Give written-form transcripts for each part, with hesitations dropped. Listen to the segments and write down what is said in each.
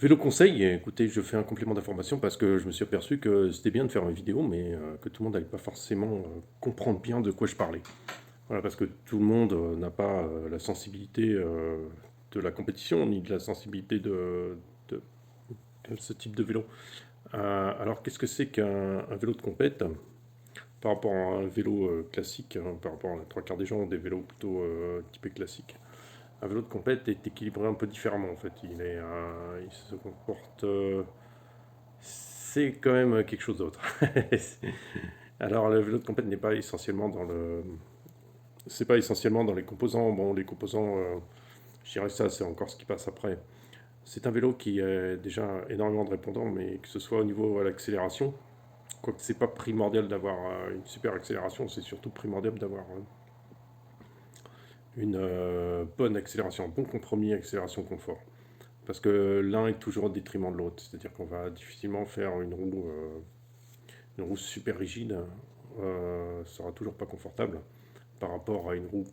Vélo conseil, écoutez, je fais un complément d'information parce que je me suis aperçu que c'était bien de faire une vidéo, mais que tout le monde n'allait pas forcément comprendre bien de quoi je parlais. Voilà, parce que tout le monde n'a pas la sensibilité de la compétition, ni de la sensibilité de- de ce type de vélo. Alors, qu'est-ce que c'est qu'un vélo de compète par rapport à un vélo classique, hein, par rapport à la trois quarts des gens ont des vélos plutôt typés classiques. Un vélo de compète est équilibré un peu différemment en fait. Il se comporte c'est quand même quelque chose d'autre. Alors le vélo de compète n'est pas essentiellement dans le... C'est pas essentiellement dans les composants. Bon, les composants, je dirais ça, c'est encore ce qui passe après. C'est un vélo qui a déjà énormément de répondants, mais que ce soit au niveau de l'accélération, quoique c'est pas primordial d'avoir une super accélération, c'est surtout primordial d'avoir une bonne accélération, un bon compromis accélération-confort. Parce que l'un est toujours au détriment de l'autre, c'est-à-dire qu'on va difficilement faire une roue super rigide, sera toujours pas confortable par rapport à une roue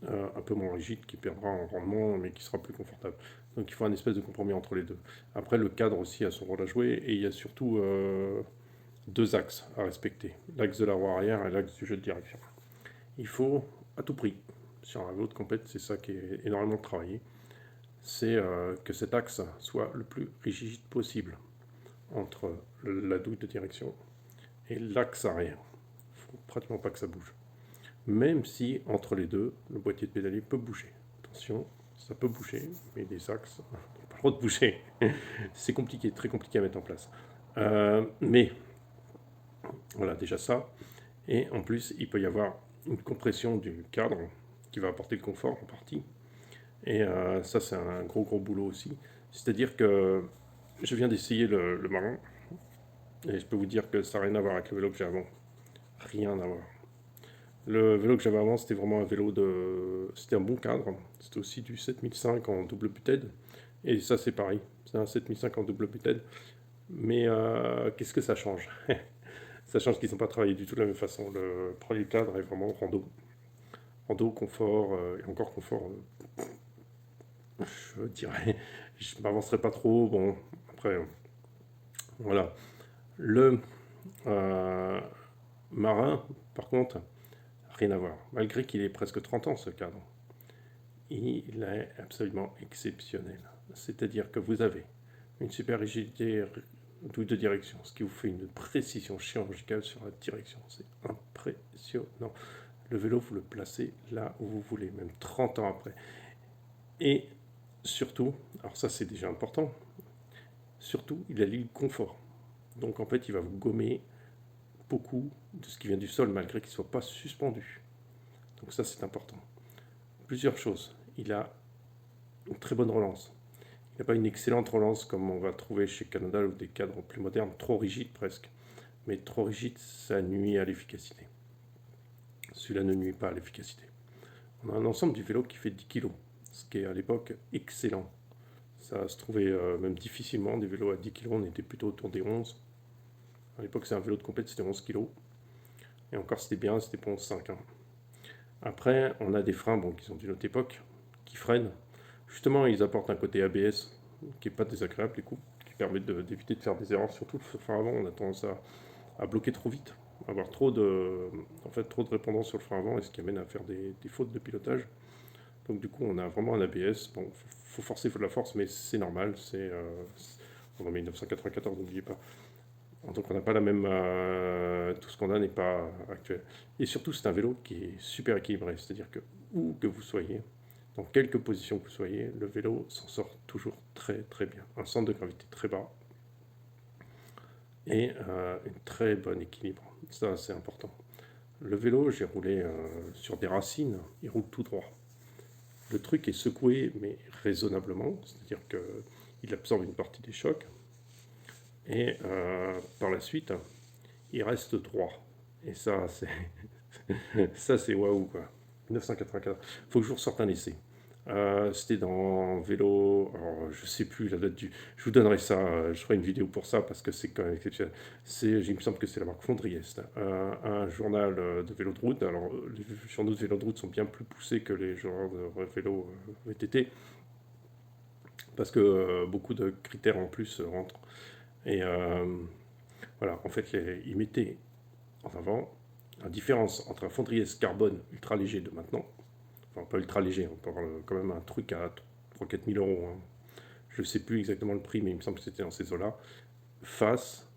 un peu moins rigide qui perdra en rendement mais qui sera plus confortable. Donc il faut un espèce de compromis entre les deux. Après le cadre aussi a son rôle à jouer et il y a surtout deux axes à respecter. L'axe de la roue arrière et l'axe du jeu de direction. Il faut à tout prix, sur un vélo de compète, c'est ça qui est énormément travaillé, c'est que cet axe soit le plus rigide possible entre la douille de direction et l'axe arrière. Il ne faut pratiquement pas que ça bouge. Même si entre les deux, le boîtier de pédalier peut bouger. Attention, ça peut bouger, mais des axes n'ont pas le droit de bouger. C'est compliqué, très compliqué à mettre en place. Mais voilà, déjà ça. Et en plus, il peut y avoir une compression du cadre qui va apporter le confort en partie. Et ça, c'est un gros gros boulot aussi. C'est-à-dire que je viens d'essayer le Marin et je peux vous dire que ça n'a rien à voir avec le vélo que j'ai avant. Rien à voir. Le vélo que j'avais avant, c'était vraiment un vélo de. C'était un bon cadre. C'était aussi du 7005 en double butted. Et ça, c'est pareil. C'est un 7005 en double butted. Mais qu'est-ce que ça change? Ça change qu'ils n'ont pas travaillé du tout de la même façon. Le premier cadre est vraiment rando. Rando, confort, et encore confort, je dirais. Je ne m'avancerai pas trop. Bon, après, voilà. Le euh, marin, par contre, rien à voir. Malgré qu'il ait presque 30 ans, ce cadre. Il est absolument exceptionnel. C'est-à-dire que vous avez une super rigidité de direction, ce qui vous fait une précision chirurgicale sur la direction. C'est impressionnant. Le vélo, vous le placez là où vous voulez, même 30 ans après. Et surtout, alors ça c'est déjà important, surtout il allie le confort. Donc en fait, il va vous gommer beaucoup de ce qui vient du sol malgré qu'il ne soit pas suspendu. Donc ça c'est important. Plusieurs choses. Il a une très bonne relance. Il n'y a pas une excellente relance comme on va trouver chez Canada ou des cadres plus modernes, trop rigides presque. Mais trop rigide, ça nuit à l'efficacité. Celui-là ne nuit pas à l'efficacité. On a un ensemble du vélo qui fait 10 kg, ce qui est à l'époque excellent. Ça se trouvait même difficilement, des vélos à 10 kg, on était plutôt autour des 11. À l'époque, c'est un vélo de compète, c'était 11 kg. Et encore, c'était bien, c'était pour 11,5. Hein. Après, on a des freins bon, qui sont d'une autre époque, qui freinent. Justement, ils apportent un côté ABS qui n'est pas désagréable, du coup, qui permet d'éviter de faire des erreurs. Surtout le frein avant, on a tendance à bloquer trop vite, avoir trop de répondance sur le frein avant, et ce qui amène à faire des fautes de pilotage. Donc du coup, on a vraiment un ABS. Bon, faut forcer, il faut de la force, mais c'est normal. On est en 1994, n'oubliez pas. Donc on n'a pas la même. Tout ce qu'on a n'est pas actuel. Et surtout, c'est un vélo qui est super équilibré. C'est-à-dire que où que vous soyez, dans quelque position que vous soyez, le vélo s'en sort toujours très très bien. Un centre de gravité très bas et une très bonne équilibre. Ça, c'est important. Le vélo, j'ai roulé sur des racines, il roule tout droit. Le truc est secoué, mais raisonnablement, c'est-à-dire qu'il absorbe une partie des chocs, et par la suite, il reste droit. Et ça, c'est ça, c'est waouh quoi. 1994. Il faut que je vous ressorte un essai. C'était dans vélo, alors je sais plus la date du. Je vous donnerai ça, je ferai une vidéo pour ça parce que c'est quand même exceptionnel. Il me semble que c'est la marque Fondriest, un journal de vélo de route. Alors les journaux de vélo de route sont bien plus poussés que les journaux de vélo VTT. parce que beaucoup de critères en plus rentrent. Et voilà, en fait, ils mettaient en avant la différence entre un Fondriest carbone ultra léger de maintenant, enfin pas ultra léger, on parle quand même un truc à 3-4 000 euros, hein. Je ne sais plus exactement le prix, mais il me semble que c'était dans ces eaux-là, face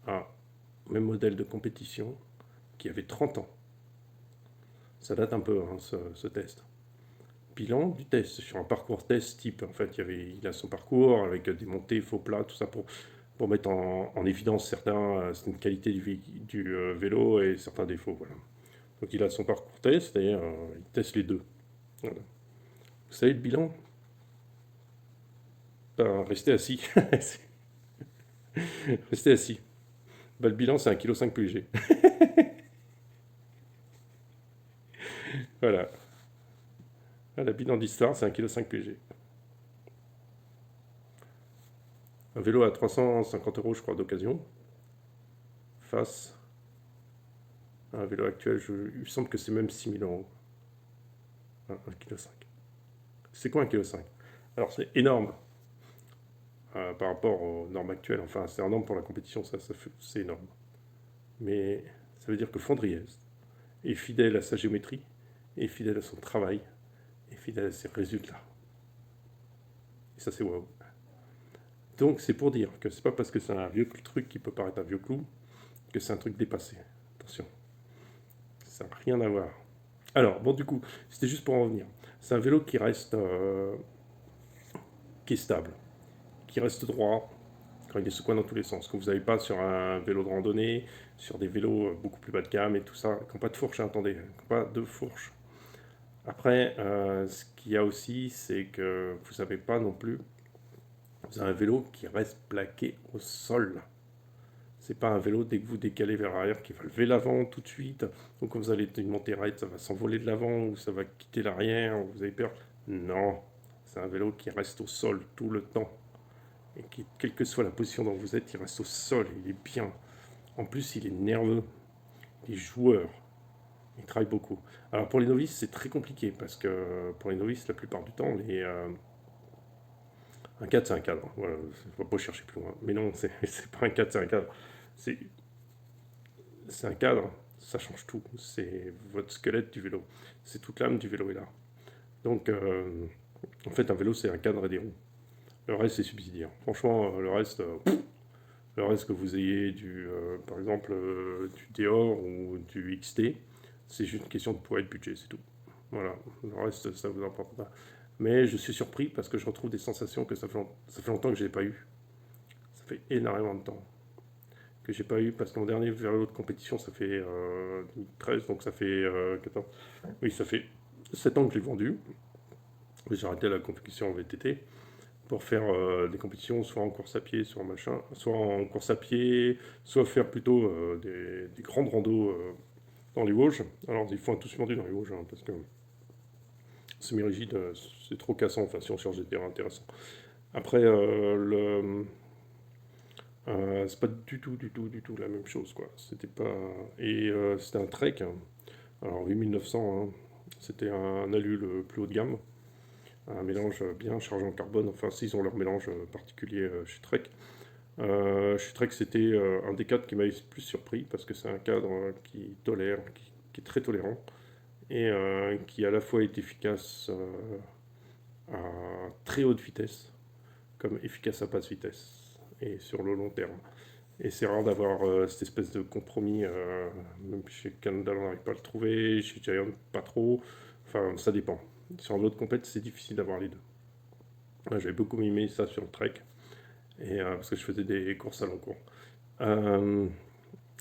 à un même modèle de compétition qui avait 30 ans. Ça date un peu, hein, ce test. Bilan du test, sur un parcours test type, en fait, il a son parcours avec des montées, faux plats, tout ça pour mettre en évidence certaines qualités du vélo et certains défauts. Voilà. Donc il a son parcours test, c'est-à-dire il teste les deux. Voilà. Vous savez le bilan? Ben, restez assis. Restez assis. Ben, le bilan, c'est 1,5 kg plus léger. Voilà. Le bilan d'histoire, c'est 1,5 kg plus léger. Un vélo à 350 euros, je crois, d'occasion, face à un vélo actuel, il me semble que c'est même 6 000 euros. 1,5 kg. C'est quoi 1,5 kg? Alors, c'est énorme par rapport aux normes actuelles. Enfin, c'est énorme pour la compétition, c'est énorme. Mais ça veut dire que Fondriest est fidèle à sa géométrie, est fidèle à son travail, est fidèle à ses résultats. Et ça, c'est waouh. Donc, c'est pour dire que c'est pas parce que c'est un vieux truc qui peut paraître un vieux clou que c'est un truc dépassé. Attention, ça n'a rien à voir. Alors, bon, du coup, c'était juste pour en revenir. C'est un vélo qui reste, qui est stable, qui reste droit quand il est secoué dans tous les sens. Que vous n'avez pas sur un vélo de randonnée, sur des vélos beaucoup plus bas de gamme et tout ça, qui n'ont pas de fourche, hein, attendez, qui n'ont pas de fourche. Après, ce qu'il y a aussi, c'est que vous n'avez pas non plus, vous avez un vélo qui reste plaqué au sol. C'est pas un vélo, dès que vous décalez vers l'arrière, qui va lever l'avant tout de suite, ou quand vous allez une montée raide, ça va s'envoler de l'avant, ou ça va quitter l'arrière, ou vous avez peur. Non, c'est un vélo qui reste au sol tout le temps. Et qui, quelle que soit la position dont vous êtes, il reste au sol, il est bien. En plus, il est nerveux, il est joueur, il travaille beaucoup. Alors pour les novices, c'est très compliqué, parce que pour les novices, la plupart du temps, un cadre, c'est un cadre. Voilà, on va pas chercher plus loin. Mais non, c'est pas un cadre, c'est un cadre. C'est c'est un cadre, ça change tout. C'est votre squelette du vélo. C'est toute l'âme du vélo est là. Donc, en fait, un vélo, c'est un cadre et des roues. Le reste, c'est subsidiaire. Franchement, le reste que vous ayez par exemple, du Dior ou du XT, c'est juste une question de poids et de budget, c'est tout. Voilà, le reste, ça vous importe pas. Mais je suis surpris parce que je retrouve des sensations que ça fait longtemps que je n'ai pas eu. Ça fait énormément de temps que j'ai pas eu parce que mon dernier vélo de compétition ça fait 2013 donc ça fait 14. Oui, ça fait 7 ans que je l'ai vendu. J'ai arrêté la compétition en VTT pour faire des compétitions soit en course à pied, soit en machin, soit en course à pied, soit faire plutôt des grandes randos dans les Vosges. Alors il faut un tout suspendu dans les Vosges hein, parce que semi-rigide c'est trop cassant, enfin si on cherche des terrains intéressants. Après c'est pas du tout la même chose, quoi. C'était pas. Et c'était un Trek, hein. Alors 8900, hein. C'était un alu le plus haut de gamme. Un mélange bien chargé en carbone. Enfin, s'ils ont leur mélange particulier chez Trek. Chez Trek, c'était un des cadres qui m'avait plus surpris parce que c'est un cadre qui tolère, qui est très tolérant et qui à la fois est efficace à très haute vitesse comme efficace à basse vitesse et sur le long terme. Et c'est rare d'avoir cette espèce de compromis, même chez Cannondale on n'arrive pas à le trouver, chez Giant pas trop, enfin ça dépend. Sur un autre compète c'est difficile d'avoir les deux. J'avais beaucoup aimé ça sur le Trek, et, parce que je faisais des courses à long cours. Euh,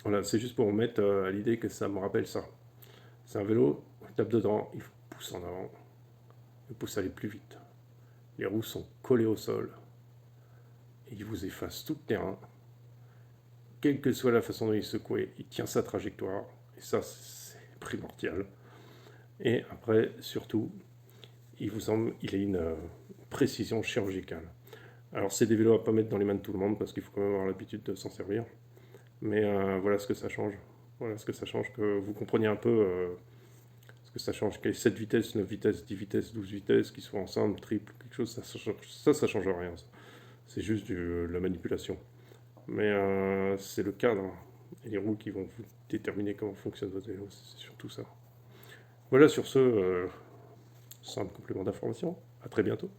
voilà, c'est juste pour vous mettre à l'idée que ça me rappelle ça. C'est un vélo, il tape dedans, il pousse en avant, il pousse à aller plus vite. Les roues sont collées au sol, et il vous efface tout le terrain. Quelle que soit la façon dont il secoue, il tient sa trajectoire. Et ça, c'est primordial. Et après, surtout, il a une précision chirurgicale. Alors, c'est des vélos à pas mettre dans les mains de tout le monde parce qu'il faut quand même avoir l'habitude de s'en servir. Mais voilà ce que ça change. Voilà ce que ça change, que vous compreniez un peu que ça change, qu'il y ait 7 vitesses, 9 vitesses, 10 vitesses, 12 vitesses, qui soient ensemble, triple, quelque chose, ça change rien. C'est juste la manipulation. Mais c'est le cadre et les roues qui vont vous déterminer comment fonctionne votre vélo, c'est surtout ça. Voilà, sur ce, simple complément d'information. À très bientôt.